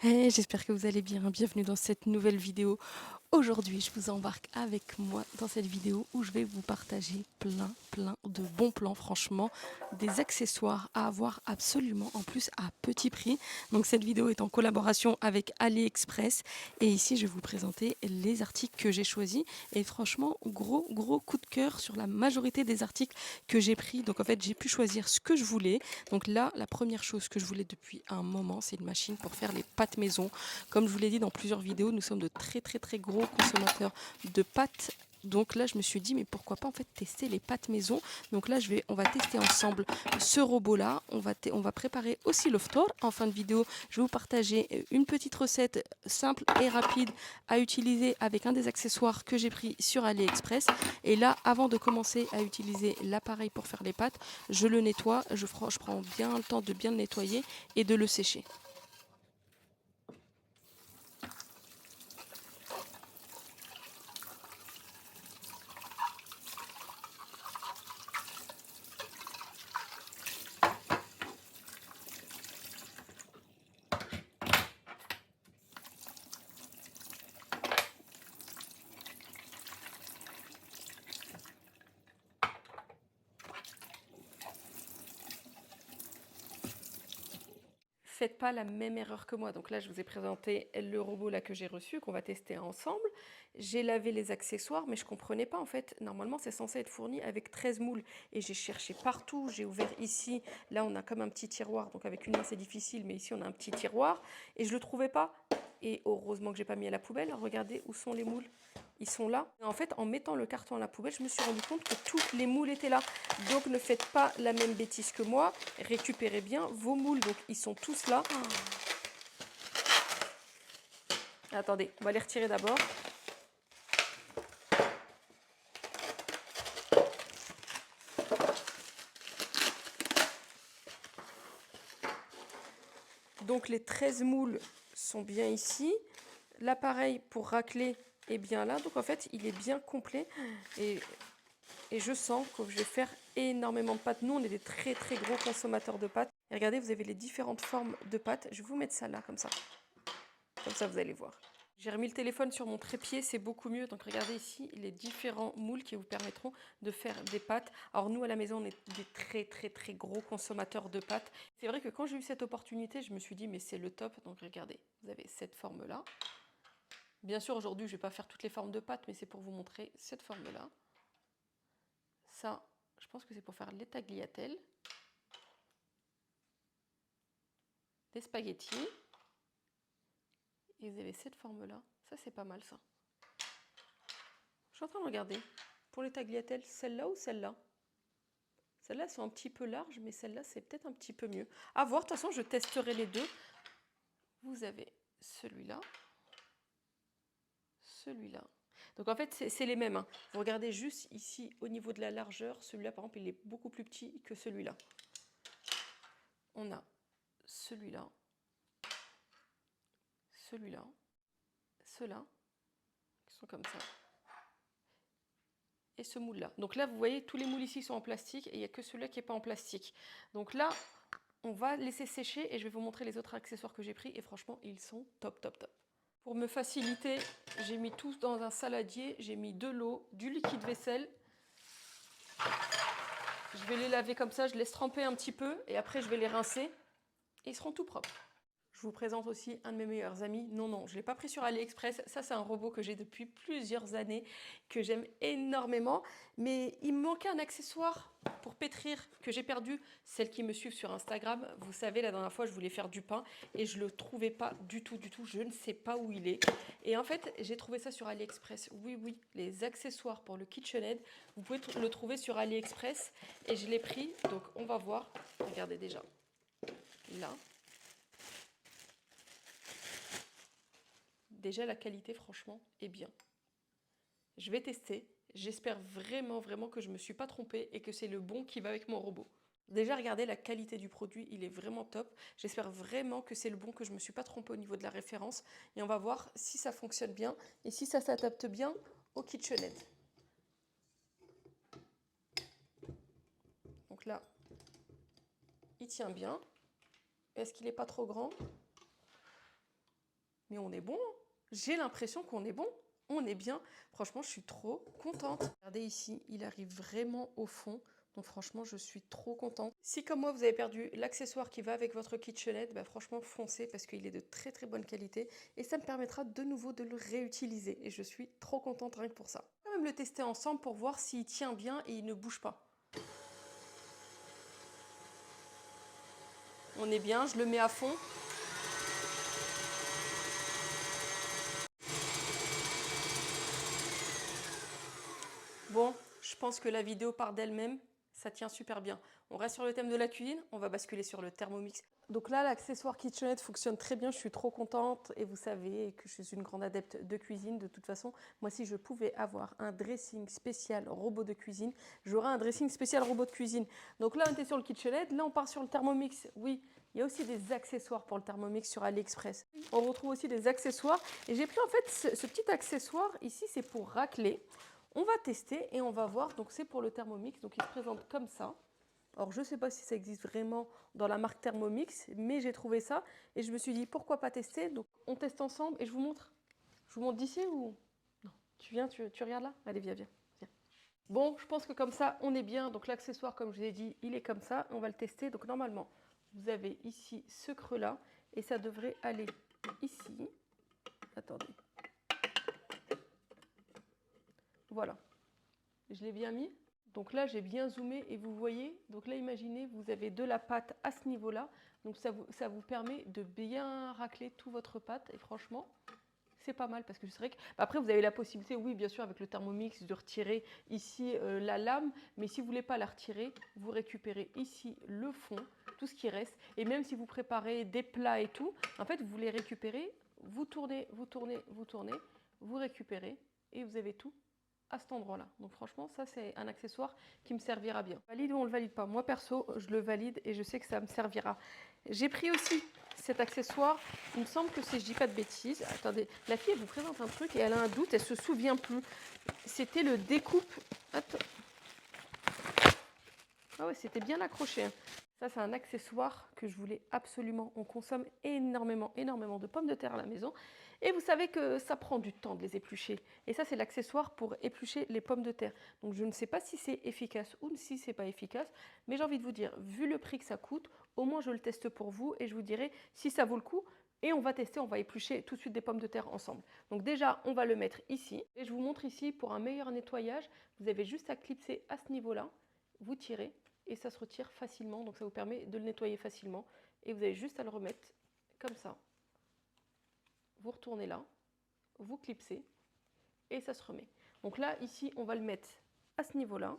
Hey, j'espère que vous allez bien. Bienvenue dans cette nouvelle vidéo. Aujourd'hui, je vous embarque avec moi dans cette vidéo où je vais vous partager plein de bons plans, franchement, des accessoires à avoir absolument, en plus à petit prix. Donc cette vidéo est en collaboration avec AliExpress et ici je vais vous présenter les articles que j'ai choisis et franchement, gros coup de cœur sur la majorité des articles que j'ai pris. Donc en fait, j'ai pu choisir ce que je voulais. Donc là, la première chose que je voulais depuis un moment, c'est une machine pour faire les pâtes maison. Comme je vous l'ai dit dans plusieurs vidéos, nous sommes de très gros consommateurs de pâtes. Donc là, je me suis dit, mais pourquoi pas en fait tester les pâtes maison. Donc là, on va tester ensemble ce robot-là. On va préparer aussi le ftor. En fin de vidéo, je vais vous partager une petite recette simple et rapide à utiliser avec un des accessoires que j'ai pris sur AliExpress. Et là, avant de commencer à utiliser l'appareil pour faire les pâtes, je le nettoie. Je prends bien le temps de bien le nettoyer et de le sécher. Faites pas la même erreur que moi. Donc là, je vous ai présenté le robot là que j'ai reçu, qu'on va tester ensemble. J'ai lavé les accessoires, mais je comprenais pas en fait. Normalement, c'est censé être fourni avec 13 moules. Et j'ai cherché partout. J'ai ouvert ici. Là, on a comme un petit tiroir. Donc avec une main, c'est difficile, mais ici, on a un petit tiroir. Et je le trouvais pas. Et heureusement que j'ai pas mis à la poubelle. Regardez où sont les moules. Ils sont là. En fait, en mettant le carton à la poubelle, je me suis rendu compte que tous les moules étaient là. Donc, ne faites pas la même bêtise que moi. Récupérez bien vos moules. Donc, ils sont tous là. Attendez, on va les retirer d'abord. Donc, les 13 moules sont bien ici. L'appareil pour racler est bien là. Donc, en fait, il est bien complet. Et, et je sens que je vais faire énormément de pâtes. Nous, on est des très gros consommateurs de pâtes. Et regardez, vous avez les différentes formes de pâtes. Je vais vous mettre ça là, comme ça. Comme ça, vous allez voir. J'ai remis le téléphone sur mon trépied, c'est beaucoup mieux. Donc regardez ici les différents moules qui vous permettront de faire des pâtes. Alors nous à la maison, on est des très gros consommateurs de pâtes. C'est vrai que quand j'ai eu cette opportunité, je me suis dit mais c'est le top. Donc regardez, vous avez cette forme-là. Bien sûr aujourd'hui, je ne vais pas faire toutes les formes de pâtes, mais c'est pour vous montrer cette forme-là. Ça, je pense que c'est pour faire les tagliatelles, des spaghettis. Et vous avez cette forme-là. Ça c'est pas mal ça. Je suis en train de regarder. Pour les tagliatelles, celle-là ou celle-là? Celles-là sont un petit peu larges, mais celle-là, c'est peut-être un petit peu mieux. À voir, de toute façon, je testerai les deux. Vous avez celui-là, celui-là. Donc en fait, c'est les mêmes. Hein. Vous regardez juste ici, au niveau de la largeur, celui-là, par exemple, il est beaucoup plus petit que celui-là. On a celui-là, celui-là, ceux-là, qui sont comme ça. Et ce moule-là. Donc là, vous voyez, tous les moules ici sont en plastique et il n'y a que celui-là qui n'est pas en plastique. Donc là, on va laisser sécher et je vais vous montrer les autres accessoires que j'ai pris. Et franchement, ils sont top. Pour me faciliter, j'ai mis tout dans un saladier. J'ai mis de l'eau, du liquide vaisselle. Je vais les laver comme ça, je laisse tremper un petit peu et après je vais les rincer et ils seront tout propres. Je vous présente aussi un de mes meilleurs amis. Non, je ne l'ai pas pris sur AliExpress. Ça, c'est un robot que j'ai depuis plusieurs années, que j'aime énormément. Mais il me manquait un accessoire pour pétrir que j'ai perdu. Celles qui me suivent sur Instagram, vous savez, la dernière fois, je voulais faire du pain et je ne le trouvais pas du tout. Je ne sais pas où il est. Et en fait, j'ai trouvé ça sur AliExpress. Oui, les accessoires pour le KitchenAid, vous pouvez le trouver sur AliExpress. Et je l'ai pris, donc on va voir. Regardez déjà. Là. Déjà, la qualité, franchement, est bien. Je vais tester. J'espère vraiment que je ne me suis pas trompée et que c'est le bon qui va avec mon robot. Déjà, regardez la qualité du produit, il est vraiment top. J'espère vraiment que c'est le bon, que je ne me suis pas trompée au niveau de la référence. Et on va voir si ça fonctionne bien et si ça s'adapte bien au KitchenAid. Donc là, il tient bien. Est-ce qu'il n'est pas trop grand? Mais on est bon, hein. J'ai l'impression qu'on est bon. On est bien. Franchement, je suis trop contente. Regardez ici, il arrive vraiment au fond. Donc franchement, je suis trop contente. Si comme moi, vous avez perdu l'accessoire qui va avec votre KitchenAid, bah franchement, foncez parce qu'il est de très très bonne qualité. Et ça me permettra de nouveau de le réutiliser. Et je suis trop contente rien que pour ça. On va même le tester ensemble pour voir s'il tient bien et il ne bouge pas. On est bien, je le mets à fond. Bon, je pense que la vidéo part d'elle-même, ça tient super bien. On reste sur le thème de la cuisine, on va basculer sur le Thermomix. Donc là, l'accessoire KitchenAid fonctionne très bien, je suis trop contente et vous savez que je suis une grande adepte de cuisine. De toute façon, moi si je pouvais avoir un dressing spécial robot de cuisine, j'aurais un dressing spécial robot de cuisine. Donc là, on était sur le KitchenAid, là on part sur le Thermomix. Oui, il y a aussi des accessoires pour le Thermomix sur AliExpress. On retrouve aussi des accessoires et j'ai pris en fait ce petit accessoire ici, c'est pour racler. On va tester et on va voir, donc c'est pour le Thermomix, donc il se présente comme ça. Alors je ne sais pas si ça existe vraiment dans la marque Thermomix, mais j'ai trouvé ça et je me suis dit pourquoi pas tester. Donc on teste ensemble et je vous montre. Je vous montre d'ici ou non? Tu viens, tu regardes là? Allez, viens. Bon, je pense que comme ça on est bien. Donc l'accessoire, comme je l'ai dit, il est comme ça. On va le tester. Donc normalement, vous avez ici ce creux là et ça devrait aller ici. Attendez. Voilà. Je l'ai bien mis. Donc là, j'ai bien zoomé et vous voyez, donc là, imaginez, vous avez de la pâte à ce niveau-là. Donc ça vous permet de bien racler toute votre pâte. Et franchement, c'est pas mal parce que c'est vrai que... Après, vous avez la possibilité, oui, bien sûr, avec le Thermomix, de retirer ici la lame. Mais si vous ne voulez pas la retirer, vous récupérez ici le fond, tout ce qui reste. Et même si vous préparez des plats et tout, en fait, vous les récupérez, vous tournez, vous récupérez et vous avez tout à cet endroit-là. Donc franchement, ça c'est un accessoire qui me servira bien. On valide ou on le valide pas? Moi perso, je le valide et je sais que ça me servira. J'ai pris aussi cet accessoire. Il me semble que c'est, je dis pas de bêtises. Attendez, la fille elle vous présente un truc et elle a un doute, elle se souvient plus. C'était le découpe. Attends. Ah ouais, c'était bien accroché, hein. Ça, c'est un accessoire que je voulais absolument. On consomme énormément de pommes de terre à la maison. Et vous savez que ça prend du temps de les éplucher. Et ça, c'est l'accessoire pour éplucher les pommes de terre. Donc, je ne sais pas si c'est efficace ou si c'est pas efficace. Mais j'ai envie de vous dire, vu le prix que ça coûte, au moins je le teste pour vous et je vous dirai si ça vaut le coup. Et on va tester, on va éplucher tout de suite des pommes de terre ensemble. Donc déjà, on va le mettre ici. Et je vous montre ici, pour un meilleur nettoyage, vous avez juste à clipser à ce niveau-là. Vous tirez et ça se retire facilement, donc ça vous permet de le nettoyer facilement. Et vous avez juste à le remettre comme ça. Vous retournez là, vous clipsez et ça se remet. Donc là, ici, on va le mettre à ce niveau-là.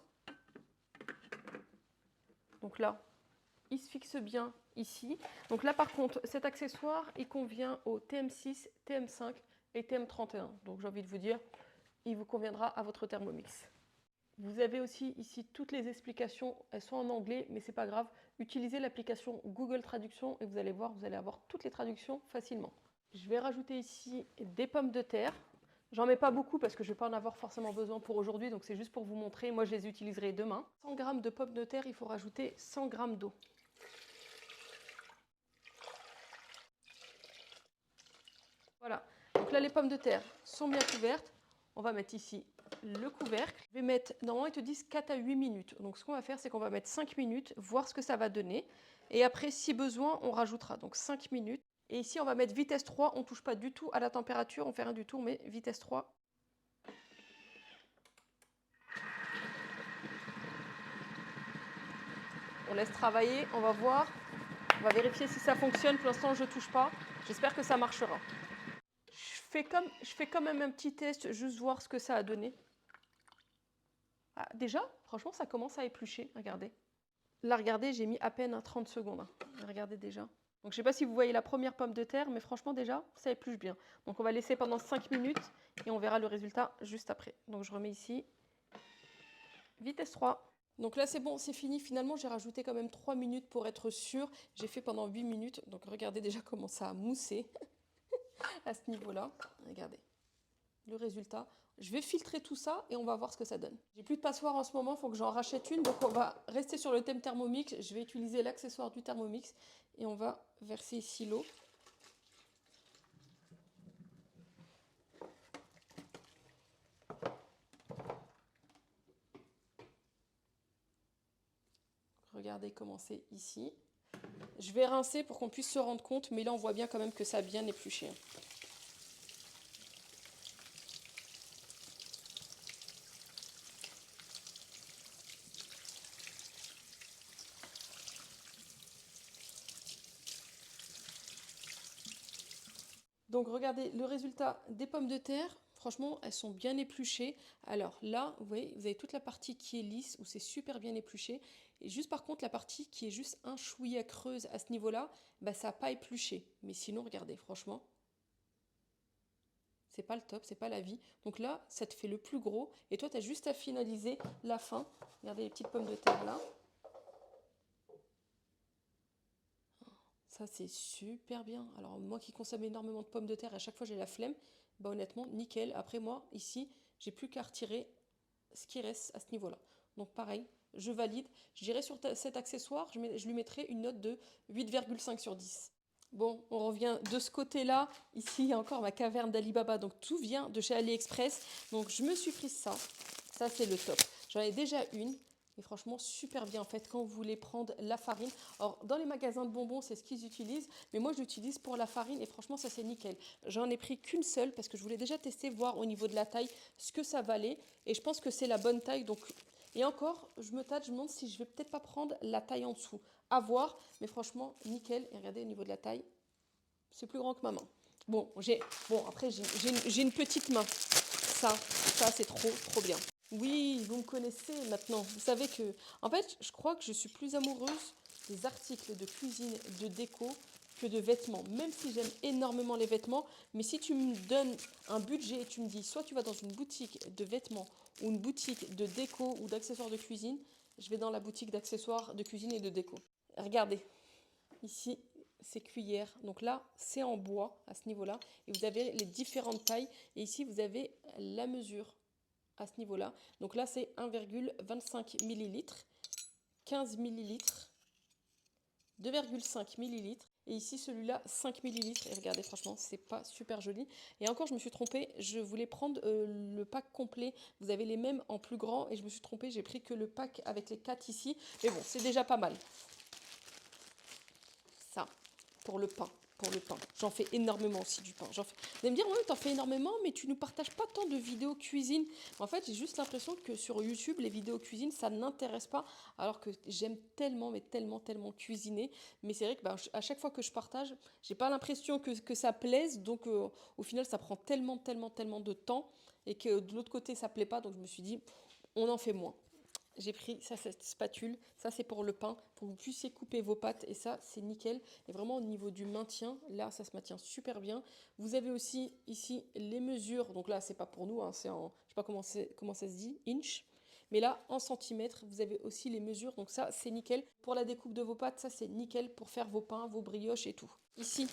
Donc là, il se fixe bien ici. Donc là, par contre, cet accessoire, il convient au TM6, TM5 et TM31. Donc j'ai envie de vous dire, il vous conviendra à votre Thermomix. Vous avez aussi ici toutes les explications, elles sont en anglais, mais c'est pas grave. Utilisez l'application Google Traduction et vous allez voir, vous allez avoir toutes les traductions facilement. Je vais rajouter ici des pommes de terre. J'en mets pas beaucoup parce que je ne vais pas en avoir forcément besoin pour aujourd'hui, donc c'est juste pour vous montrer. Moi, je les utiliserai demain. 100 g de pommes de terre, il faut rajouter 100 g d'eau. Voilà, donc là, les pommes de terre sont bien couvertes. On va mettre ici le couvercle. Je vais mettre, normalement ils te disent 4 à 8 minutes. Donc ce qu'on va faire, c'est qu'on va mettre 5 minutes, voir ce que ça va donner. Et après, si besoin, on rajoutera. Donc 5 minutes. Et ici, on va mettre vitesse 3. On ne touche pas du tout à la température, on fait rien du tout, mais vitesse 3. On laisse travailler, on va voir. On va vérifier si ça fonctionne. Pour l'instant, je ne touche pas. J'espère que ça marchera. Je fais quand même un petit test, juste voir ce que ça a donné. Ah, déjà, franchement, ça commence à éplucher. Regardez. Là, regardez, j'ai mis à peine 30 secondes. Regardez déjà. Donc, je ne sais pas si vous voyez la première pomme de terre, mais franchement, déjà, ça épluche bien. Donc, on va laisser pendant 5 minutes et on verra le résultat juste après. Donc, je remets ici. Vitesse 3. Donc là, c'est bon, c'est fini. Finalement, j'ai rajouté quand même 3 minutes pour être sûr. J'ai fait pendant 8 minutes. Donc, regardez déjà comment ça a moussé à ce niveau-là. Regardez le résultat. Je vais filtrer tout ça et on va voir ce que ça donne. J'ai plus de passoire en ce moment, il faut que j'en rachète une. Donc on va rester sur le thème Thermomix. Je vais utiliser l'accessoire du Thermomix et on va verser ici l'eau. Regardez comment c'est ici. Je vais rincer pour qu'on puisse se rendre compte, mais là on voit bien quand même que ça a bien épluché. Donc regardez le résultat des pommes de terre. Franchement, elles sont bien épluchées. Alors là, vous voyez, vous avez toute la partie qui est lisse, où c'est super bien épluché. Et juste par contre, la partie qui est juste un chouïa creuse à ce niveau-là, bah, ça n'a pas épluché. Mais sinon, regardez, franchement, c'est pas le top, c'est pas la vie. Donc là, ça te fait le plus gros. Et toi, tu as juste à finaliser la fin. Regardez les petites pommes de terre là. Ça, c'est super bien. Alors, moi qui consomme énormément de pommes de terre, à chaque fois j'ai la flemme, bah honnêtement, nickel. Après, moi, ici, j'ai plus qu'à retirer ce qui reste à ce niveau-là. Donc, pareil, je valide. Je dirais sur cet accessoire, je lui mettrai une note de 8,5 sur 10. Bon, on revient de ce côté-là. Ici, il y a encore ma caverne d'Alibaba. Donc, tout vient de chez AliExpress. Donc, je me suis prise ça. Ça, c'est le top. J'en ai déjà une. Et franchement, super bien en fait quand vous voulez prendre la farine. Alors, dans les magasins de bonbons, c'est ce qu'ils utilisent. Mais moi, je l'utilise pour la farine et franchement, ça, c'est nickel. J'en ai pris qu'une seule parce que je voulais déjà tester, voir au niveau de la taille ce que ça valait. Et je pense que c'est la bonne taille. Donc, et encore, je me demande si je vais peut-être pas prendre la taille en dessous. À voir. Mais franchement, nickel. Et regardez au niveau de la taille, c'est plus grand que ma main. Bon, après, j'ai une petite main. Ça, c'est trop bien. Oui, vous me connaissez maintenant. Vous savez que, en fait, je crois que je suis plus amoureuse des articles de cuisine, de déco, que de vêtements. Même si j'aime énormément les vêtements, mais si tu me donnes un budget et tu me dis, soit tu vas dans une boutique de vêtements ou une boutique de déco ou d'accessoires de cuisine, je vais dans la boutique d'accessoires de cuisine et de déco. Regardez, ici, c'est cuillères. Donc là, c'est en bois à ce niveau-là. Et vous avez les différentes tailles. Et ici, vous avez la mesure à ce niveau-là. Donc là, c'est 1,25 ml, 15 ml, 2,5 ml. Et ici, celui-là, 5 ml. Et regardez, franchement, c'est pas super joli. Et encore, je me suis trompée. Je voulais prendre le pack complet. Vous avez les mêmes en plus grand. Et je me suis trompée. J'ai pris que le pack avec les 4 ici. Mais bon, c'est déjà pas mal. Ça, pour le pain. Pour le pain. J'en fais énormément aussi du pain. Vous allez me dire, ouais, t'en fais énormément, mais tu ne partages pas tant de vidéos cuisine. En fait, j'ai juste l'impression que sur YouTube, les vidéos cuisine, ça n'intéresse pas, alors que j'aime tellement, mais tellement, tellement cuisiner. Mais c'est vrai que à chaque fois que je partage, j'ai pas l'impression que ça plaise. Donc, au final, ça prend tellement, tellement, tellement de temps. Et que de l'autre côté, ça plaît pas. Donc, je me suis dit, on en fait moins. J'ai pris ça, cette spatule, ça c'est pour le pain, pour que vous puissiez couper vos pâtes et ça c'est nickel. Et vraiment au niveau du maintien, là ça se maintient super bien. Vous avez aussi ici les mesures, donc là c'est pas pour nous, hein, c'est en, je sais pas comment ça se dit, inch. Mais là en centimètres, vous avez aussi les mesures, donc ça c'est nickel. Pour la découpe de vos pâtes, ça c'est nickel pour faire vos pains, vos brioches et tout. Ici,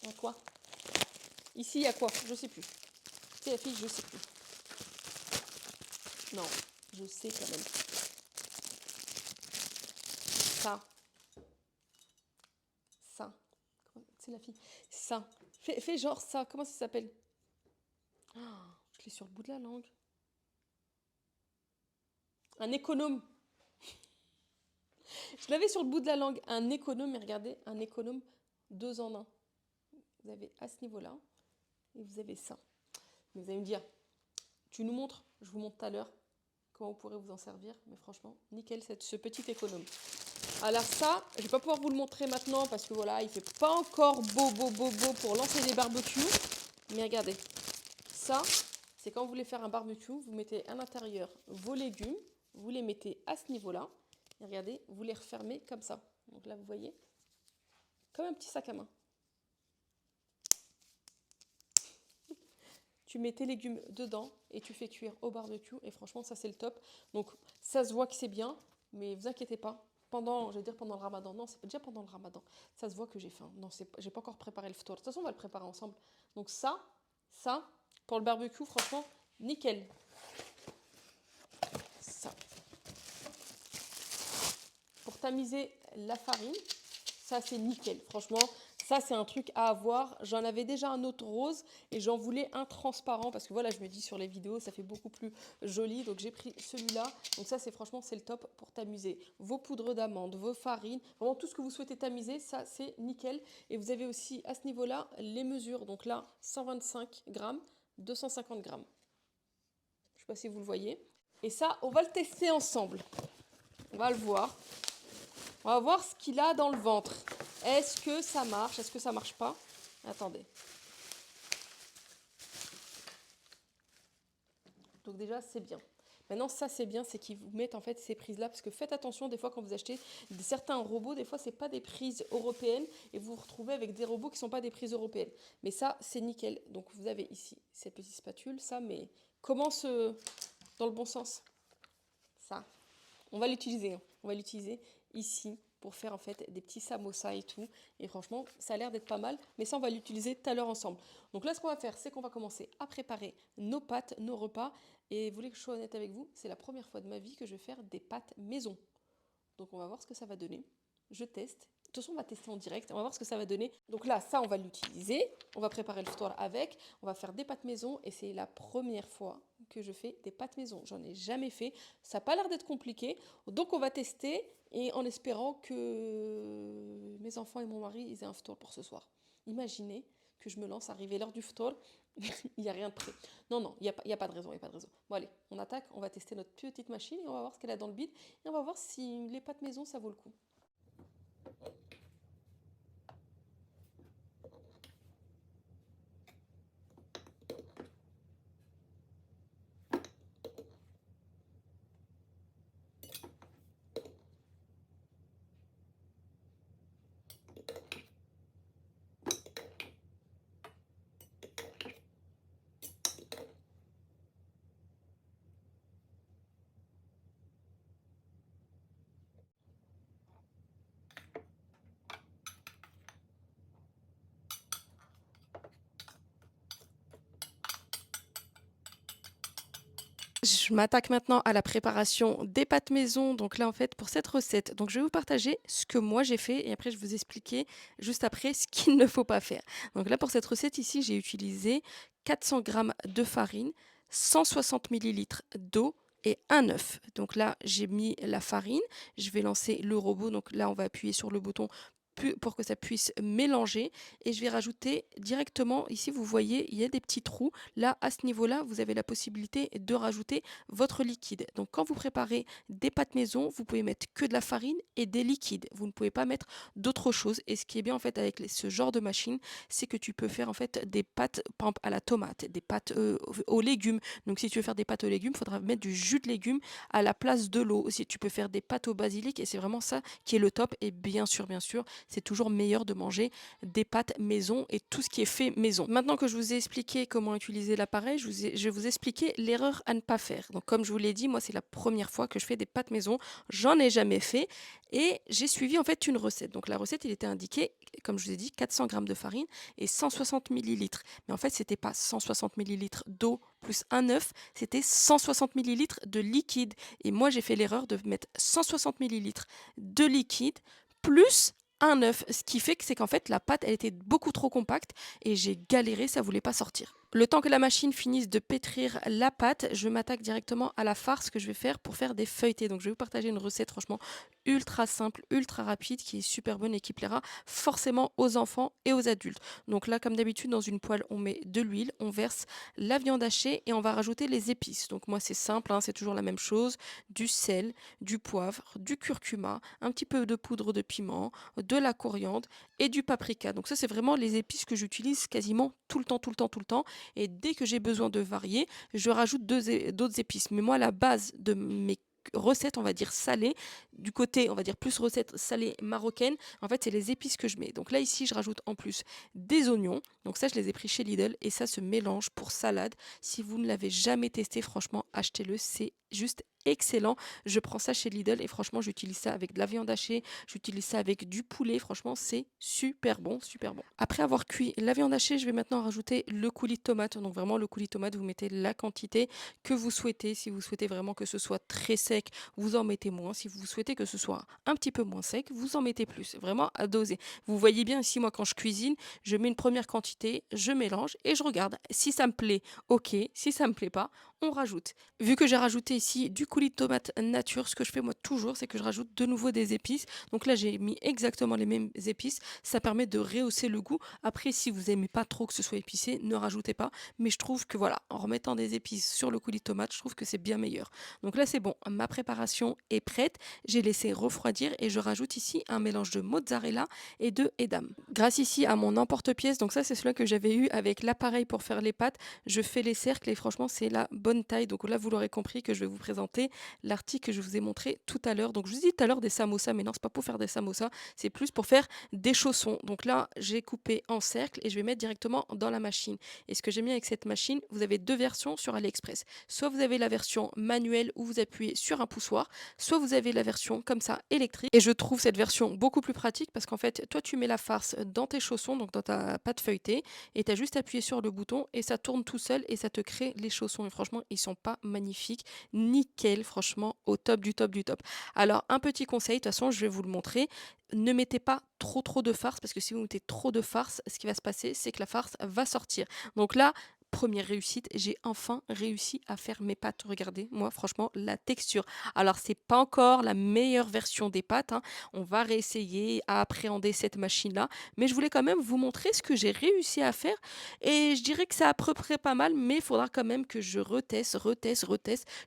il y a quoi? Ici il y a quoi? Je sais plus. C'est la fiche, je sais plus. Non, je sais quand même. Ça, c'est la fille. Ça. Fais genre ça. Comment ça s'appelle? Oh, je l'ai sur le bout de la langue. Un économe. Je l'avais sur le bout de la langue. Un économe, mais regardez, un économe 2 en 1. Vous avez à ce niveau-là et vous avez ça. Mais vous allez me dire, tu nous montres, je vous montre tout à l'heure comment vous pourrez vous en servir. Mais franchement, nickel ce petit économe. Alors ça, je ne vais pas pouvoir vous le montrer maintenant parce que voilà, il ne fait pas encore beau pour lancer des barbecues. Mais regardez, ça, c'est quand vous voulez faire un barbecue, vous mettez à l'intérieur vos légumes, vous les mettez à ce niveau-là. Et regardez, vous les refermez comme ça. Donc là, vous voyez, comme un petit sac à main. Tu mets tes légumes dedans et tu fais cuire au barbecue. Et franchement, ça, c'est le top. Donc, ça se voit que c'est bien, mais vous inquiétez pas. Pendant le ramadan. Non, c'est déjà pendant le ramadan. Ça se voit que j'ai faim. Non, j'ai pas encore préparé le ftour. De toute façon, on va le préparer ensemble. Donc ça, pour le barbecue, franchement, nickel. Ça. Pour tamiser la farine, ça c'est nickel. Franchement, Ça, c'est un truc à avoir. J'en avais déjà un autre rose et j'en voulais un transparent parce que voilà, je me dis sur les vidéos, ça fait beaucoup plus joli. Donc j'ai pris celui-là. Donc ça, c'est franchement, c'est le top pour tamiser. Vos poudres d'amande, vos farines, vraiment tout ce que vous souhaitez tamiser, ça, c'est nickel. Et vous avez aussi à ce niveau-là les mesures. Donc là, 125 grammes, 250 grammes. Je ne sais pas si vous le voyez. Et ça, on va le tester ensemble. On va le voir. On va voir ce qu'il a dans le ventre. Est-ce que ça marche? Est-ce que ça marche pas? Attendez. Donc déjà, c'est bien. Maintenant, ça, c'est bien, c'est qu'ils vous mettent en fait ces prises-là. Parce que faites attention, des fois, quand vous achetez certains robots, des fois, c'est pas des prises européennes. Et vous vous retrouvez avec des robots qui sont pas des prises européennes. Mais ça, c'est nickel. Donc, vous avez ici cette petite spatule. Ça, mais comment dans le bon sens? Ça. On va l'utiliser. On va l'utiliser ici pour faire en fait des petits samosas et tout. Et franchement, ça a l'air d'être pas mal. Mais ça, on va l'utiliser tout à l'heure ensemble. Donc là, ce qu'on va faire, c'est qu'on va commencer à préparer nos pâtes, nos repas. Et vous voulez que je sois honnête avec vous, c'est la première fois de ma vie que je vais faire des pâtes maison. Donc on va voir ce que ça va donner. Je teste. De toute façon, on va tester en direct. On va voir ce que ça va donner. Donc là, ça, on va l'utiliser. On va préparer le ftoir avec. On va faire des pâtes maison. Et c'est la première fois que je fais des pâtes maison. J'en ai jamais fait. Ça n'a pas l'air d'être compliqué. Donc on va tester. Et en espérant que mes enfants et mon mari ils aient un ftoir pour ce soir. Imaginez que je me lance, arriver l'heure du ftoir. Il n'y a rien de prêt. Non, non, il n'y a pas de raison. Il y a pas de raison. Bon, allez, on attaque. On va tester notre petite machine. Et on va voir ce qu'elle a dans le bide. Et on va voir si les pâtes maison, ça vaut le coup. Je m'attaque maintenant à la préparation des pâtes maison. Donc là, en fait, pour cette recette, donc je vais vous partager ce que moi j'ai fait et après je vais vous expliquer juste après ce qu'il ne faut pas faire. Donc là, pour cette recette ici, j'ai utilisé 400 grammes de farine, 160 millilitres d'eau et un œuf. Donc là, j'ai mis la farine. Je vais lancer le robot. Donc là, on va appuyer sur le bouton pour que ça puisse mélanger et je vais rajouter directement ici vous voyez il y a des petits trous là à ce niveau là vous avez la possibilité de rajouter votre liquide. Donc quand vous préparez des pâtes maison vous pouvez mettre que de la farine et des liquides, vous ne pouvez pas mettre d'autres choses. Et ce qui est bien en fait avec ce genre de machine c'est que tu peux faire en fait des pâtes par exemple, à la tomate, des pâtes aux légumes. Donc si tu veux faire des pâtes aux légumes il faudra mettre du jus de légumes à la place de l'eau. Aussi tu peux faire des pâtes au basilic et c'est vraiment ça qui est le top. Et bien sûr c'est toujours meilleur de manger des pâtes maison et tout ce qui est fait maison. Maintenant que je vous ai expliqué comment utiliser l'appareil, je vais vous expliquer l'erreur à ne pas faire. Donc comme je vous l'ai dit, moi c'est la première fois que je fais des pâtes maison, j'en ai jamais fait et j'ai suivi en fait une recette. Donc la recette, il était indiqué, comme je vous ai dit, 400 grammes de farine et 160 millilitres. Mais en fait, c'était pas 160 millilitres d'eau plus un œuf, c'était 160 millilitres de liquide. Et moi, j'ai fait l'erreur de mettre 160 millilitres de liquide plus un œuf, ce qui fait que c'est qu'en fait la pâte elle était beaucoup trop compacte et j'ai galéré, ça voulait pas sortir. Le temps que la machine finisse de pétrir la pâte, je m'attaque directement à la farce que je vais faire pour faire des feuilletés. Donc je vais vous partager une recette franchement ultra simple, ultra rapide, qui est super bonne et qui plaira forcément aux enfants et aux adultes. Donc là, comme d'habitude, dans une poêle, on met de l'huile, on verse la viande hachée et on va rajouter les épices. Donc moi, c'est simple, hein, c'est toujours la même chose, du sel, du poivre, du curcuma, un petit peu de poudre de piment, de la coriandre et du paprika. Donc ça, c'est vraiment les épices que j'utilise quasiment tout le temps, tout le temps, tout le temps. Et dès que j'ai besoin de varier, je rajoute d'autres épices. Mais moi, la base de mes recettes, on va dire salées, du côté, on va dire plus recettes salées marocaines, en fait, c'est les épices que je mets. Donc là, ici, je rajoute en plus des oignons. Donc ça, je les ai pris chez Lidl et ça se mélange pour salade. Si vous ne l'avez jamais testé, franchement, achetez-le, c'est juste excellent. Je prends ça chez Lidl et franchement, j'utilise ça avec de la viande hachée, j'utilise ça avec du poulet. Franchement, c'est super bon, super bon. Après avoir cuit la viande hachée, je vais maintenant rajouter le coulis de tomate. Donc vraiment, le coulis de tomate, vous mettez la quantité que vous souhaitez. Si vous souhaitez vraiment que ce soit très sec, vous en mettez moins. Si vous souhaitez que ce soit un petit peu moins sec, vous en mettez plus. Vraiment à doser. Vous voyez bien ici, moi, quand je cuisine, je mets une première quantité, je mélange et je regarde. Si ça me plaît, ok. Si ça me plaît pas, on rajoute. Vu que j'ai rajouté ici du coulis de tomate nature, ce que je fais moi toujours, c'est que je rajoute de nouveau des épices. Donc là, j'ai mis exactement les mêmes épices. Ça permet de rehausser le goût. Après, si vous aimez pas trop que ce soit épicé, ne rajoutez pas. Mais je trouve que voilà, en remettant des épices sur le coulis de tomate, je trouve que c'est bien meilleur. Donc là, c'est bon. Ma préparation est prête. J'ai laissé refroidir et je rajoute ici un mélange de mozzarella et de edam. Grâce ici à mon emporte-pièce, donc ça, c'est celui que j'avais eu avec l'appareil pour faire les pâtes. Je fais les cercles et franchement, c'est la bonne taille. Donc là, vous l'aurez compris que je vais vous présenter l'article que je vous ai montré tout à l'heure. Donc je vous ai dit tout à l'heure des samosas, mais non, c'est pas pour faire des samosas, c'est plus pour faire des chaussons. Donc là, j'ai coupé en cercle et je vais mettre directement dans la machine. Et ce que j'aime bien avec cette machine, vous avez deux versions sur AliExpress. Soit vous avez la version manuelle où vous appuyez sur un poussoir, soit vous avez la version comme ça électrique. Et je trouve cette version beaucoup plus pratique parce qu'en fait, toi, tu mets la farce dans tes chaussons, donc dans ta pâte feuilletée, et tu as juste appuyé sur le bouton et ça tourne tout seul et ça te crée les chaussons. Et franchement, ils sont pas magnifiques, nickel, franchement, au top du top du top. Alors, un petit conseil, de toute façon, je vais vous le montrer. Ne mettez pas trop de farce parce que si vous mettez trop de farce, ce qui va se passer, c'est que la farce va sortir. Donc là, première réussite, j'ai enfin réussi à faire mes pâtes. Regardez, moi, franchement, la texture. Alors, c'est pas encore la meilleure version des pâtes, hein. On va réessayer à appréhender cette machine-là. Mais je voulais quand même vous montrer ce que j'ai réussi à faire. Et je dirais que c'est à peu près pas mal, mais il faudra quand même que je reteste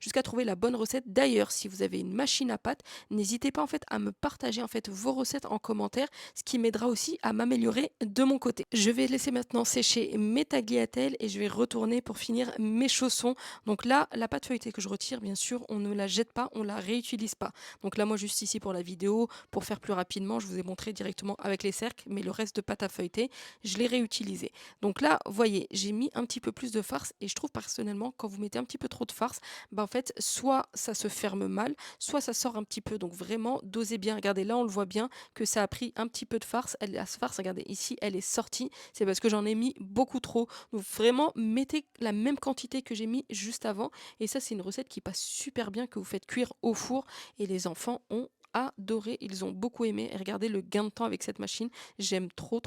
jusqu'à trouver la bonne recette. D'ailleurs, si vous avez une machine à pâtes, n'hésitez pas en fait à me partager en fait vos recettes en commentaire, ce qui m'aidera aussi à m'améliorer de mon côté. Je vais laisser maintenant sécher mes tagliatelles et je vais retourner pour finir mes chaussons. Donc là, la pâte feuilletée que je retire, bien sûr, on ne la jette pas, on la réutilise pas. Donc là, moi, juste ici pour la vidéo, pour faire plus rapidement, je vous ai montré directement avec les cercles, mais le reste de pâte à feuilleter, je l'ai réutilisé. Donc là, voyez, j'ai mis un petit peu plus de farce et je trouve personnellement, quand vous mettez un petit peu trop de farce, en fait, soit ça se ferme mal, soit ça sort un petit peu. Donc vraiment, dosez bien. Regardez, là, on le voit bien que ça a pris un petit peu de farce. La farce, regardez, ici, elle est sortie. C'est parce que j'en ai mis beaucoup trop. Donc vraiment, mettez la même quantité que j'ai mis juste avant. Et ça, c'est une recette qui passe super bien, que vous faites cuire au four. Et les enfants ont adoré. Ils ont beaucoup aimé. Et regardez le gain de temps avec cette machine. J'aime trop.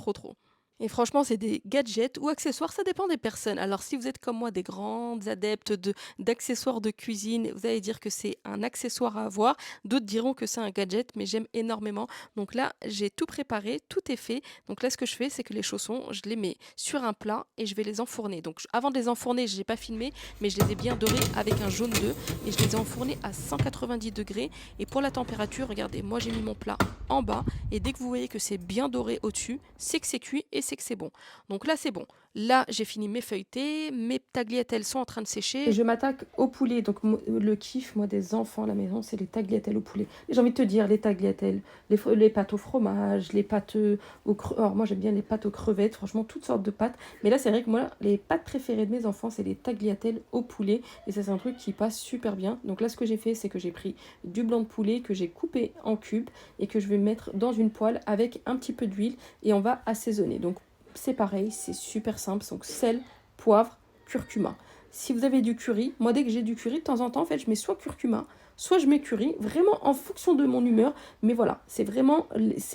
Et franchement, c'est des gadgets ou accessoires, ça dépend des personnes. Alors, si vous êtes comme moi des grandes adeptes d'accessoires de cuisine, vous allez dire que c'est un accessoire à avoir. D'autres diront que c'est un gadget, mais j'aime énormément. Donc là, j'ai tout préparé, tout est fait. Donc là, ce que je fais, c'est que les chaussons, je les mets sur un plat et je vais les enfourner. Donc avant de les enfourner, je n'ai pas filmé, mais je les ai bien dorés avec un jaune d'œuf et je les ai enfournés à 190 degrés. Et pour la température, regardez, moi j'ai mis mon plat en bas et dès que vous voyez que c'est bien doré au-dessus, c'est que c'est cuit et c'est que c'est bon. Donc là, c'est bon. Là, j'ai fini mes feuilletés, mes tagliatelles sont en train de sécher. Et je m'attaque au poulet. Donc le kiff, moi, des enfants à la maison, c'est les tagliatelles au poulet. Et j'ai envie de te dire, les tagliatelles, les pâtes au fromage, les pâtes Alors moi, j'aime bien les pâtes aux crevettes, franchement, toutes sortes de pâtes. Mais là, c'est vrai que moi, les pâtes préférées de mes enfants, c'est les tagliatelles au poulet. Et ça, c'est un truc qui passe super bien. Donc là, ce que j'ai fait, c'est que j'ai pris du blanc de poulet que j'ai coupé en cubes et que je vais mettre dans une poêle avec un petit peu d'huile et on va assaisonner. Donc c'est pareil, c'est super simple. Donc sel, poivre, curcuma. Si vous avez du curry, moi dès que j'ai du curry, de temps en temps, en fait, je mets soit curcuma, soit je mets curry, vraiment en fonction de mon humeur. Mais voilà, c'est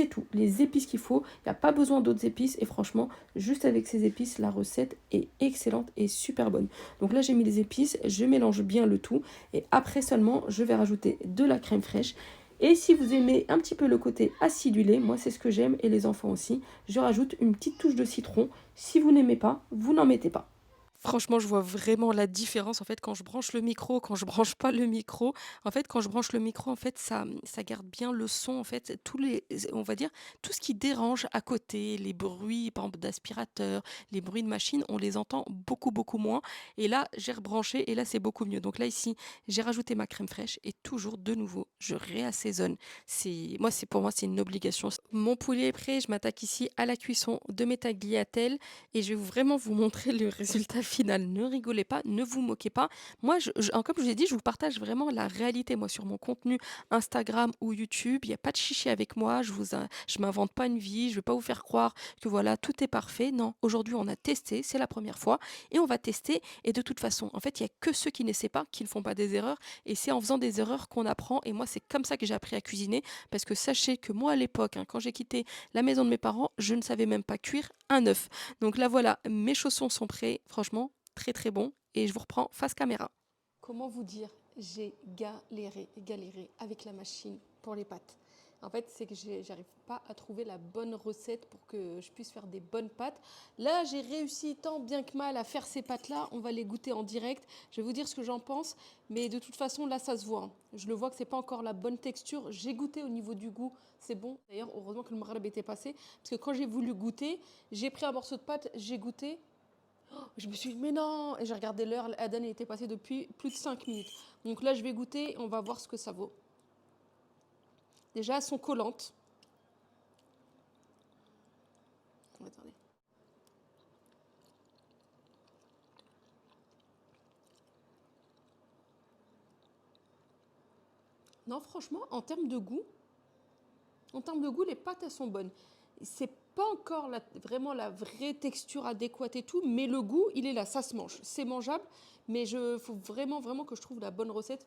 tout. Les épices qu'il faut, il n'y a pas besoin d'autres épices. Et franchement, juste avec ces épices, la recette est excellente et super bonne. Donc là, j'ai mis les épices, je mélange bien le tout. Et après seulement, je vais rajouter de la crème fraîche. Et si vous aimez un petit peu le côté acidulé, moi c'est ce que j'aime et les enfants aussi, je rajoute une petite touche de citron. Si vous n'aimez pas, vous n'en mettez pas. Franchement, je vois vraiment la différence en fait quand je branche le micro, quand je branche pas le micro. En fait, quand je branche le micro, en fait, ça garde bien le son. En fait, on va dire, tout ce qui dérange à côté, les bruits, par exemple, d'aspirateur, les bruits de machine, on les entend beaucoup moins. Et là, j'ai rebranché et là, c'est beaucoup mieux. Donc là, ici, j'ai rajouté ma crème fraîche et toujours de nouveau, je réassaisonne. Pour moi, c'est une obligation. Mon poulet est prêt. Je m'attaque ici à la cuisson de mes tagliatelles et je vais vraiment vous montrer le résultat final. final, ne rigolez pas, ne vous moquez pas. Moi, comme je vous ai dit, je vous partage vraiment la réalité. Moi, sur mon contenu Instagram ou YouTube, il y a pas de chichi avec moi. Je m'invente pas une vie. Je vais pas vous faire croire que voilà, tout est parfait. Non, aujourd'hui, on a testé, c'est la première fois et on va tester. Et de toute façon, en fait, il y a que ceux qui n'essaient pas qui ne font pas des erreurs. Et c'est en faisant des erreurs qu'on apprend. Et moi, c'est comme ça que j'ai appris à cuisiner. Parce que sachez que moi, à l'époque, hein, quand j'ai quitté la maison de mes parents, je ne savais même pas cuire un œuf. Donc là, voilà, mes chaussons sont prêts. Franchement, très très bon. Et je vous reprends face caméra. Comment vous dire, j'ai galéré avec la machine pour les pâtes. En fait, c'est que j'arrive pas à trouver la bonne recette pour que je puisse faire des bonnes pâtes. Là, j'ai réussi tant bien que mal à faire ces pâtes-là. On va les goûter en direct. Je vais vous dire ce que j'en pense. Mais de toute façon, là, ça se voit, hein. Je le vois que c'est pas encore la bonne texture. J'ai goûté au niveau du goût. C'est bon. D'ailleurs, heureusement que le maghreb était passé. Parce que quand j'ai voulu goûter, j'ai pris un morceau de pâte, j'ai goûté. Je me suis dit, mais non. Et j'ai regardé l'heure. L'Aden était passé depuis plus de 5 minutes. Donc là, je vais goûter. On va voir ce que ça vaut. Déjà, elles sont collantes. Attendez. Non, franchement, en termes de goût, les pâtes, elles sont bonnes. C'est pas encore vraiment la vraie texture adéquate et tout, mais le goût, il est là, ça se mange. C'est mangeable, mais il faut vraiment, vraiment que je trouve la bonne recette.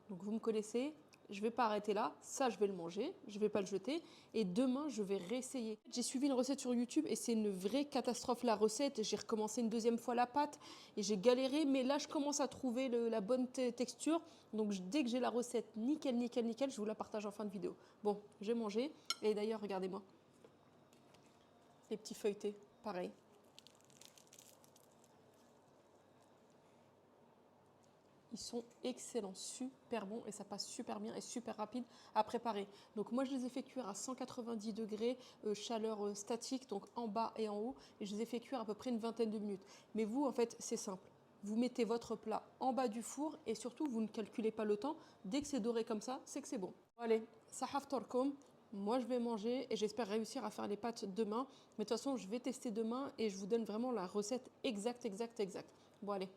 Donc, vous me connaissez, je vais pas arrêter là. Ça, je vais le manger, je vais pas le jeter. Et demain, je vais réessayer. J'ai suivi une recette sur YouTube et c'est une vraie catastrophe, la recette. J'ai recommencé une deuxième fois la pâte et j'ai galéré, mais là, je commence à trouver la bonne texture. Donc, dès que j'ai la recette nickel, nickel, nickel, je vous la partage en fin de vidéo. Bon, j'ai mangé. Et d'ailleurs, regardez-moi. Les petits feuilletés, pareil. Ils sont excellents, super bons et ça passe super bien et super rapide à préparer. Donc moi je les ai fait cuire à 190 degrés, chaleur statique, donc en bas et en haut, et je les ai fait cuire à peu près une vingtaine de minutes. Mais vous en fait c'est simple, vous mettez votre plat en bas du four et surtout vous ne calculez pas le temps, dès que c'est doré comme ça, c'est que c'est bon. Allez, sahaf torkom. Moi, je vais manger et j'espère réussir à faire les pâtes demain. Mais de toute façon, je vais tester demain et je vous donne vraiment la recette exacte. Bon, allez,